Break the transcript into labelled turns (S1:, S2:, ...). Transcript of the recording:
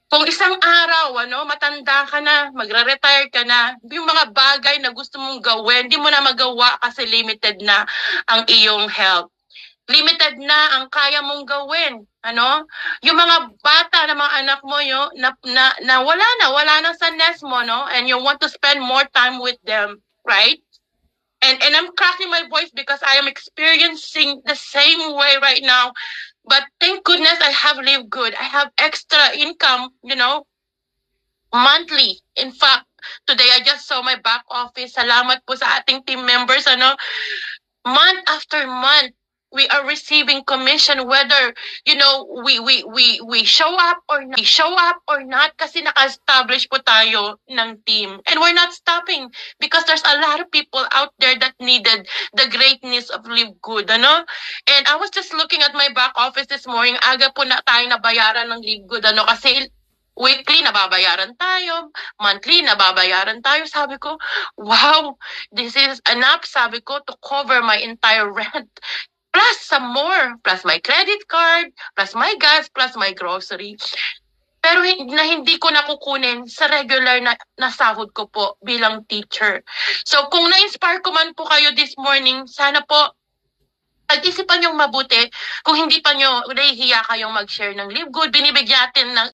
S1: Kung isang araw, matanda ka na, magre-retire ka na, yung mga bagay na gusto mong gawin, di mo na magawa kasi limited na ang iyong health. Limited na ang kaya mong gawin. Yung mga bata na mga anak mo, na wala na sa nest mo, no? And you want to spend more time with them, right? And I'm cracking my voice because I am experiencing the same way right now. But thank goodness I have lived good. I have extra income, monthly. In fact, today I just saw my back office. Salamat po sa ating team members, month after month we are receiving commission whether we show up or not kasi naka-establish po tayo ng team, and we're not stopping because there's a lot of people out there that needed the greatness of Live Good, and I was just looking at my back office this morning. Aga po na tayo nabayaran ng Live Good, kasi weekly nababayaran tayo, monthly nababayaran tayo. Sabi ko, wow, this is enough, sabi ko, to cover my entire rent. Plus some more, plus my credit card, plus my gas, plus my grocery. Pero hindi ko nakukunin sa regular na sahod ko po bilang teacher. So kung na-inspire ko man po kayo this morning, sana po pag-isipan niyong mabuti. Kung hindi pa niyo nahihiya kayong mag-share ng Live Good, binibigyan natin ng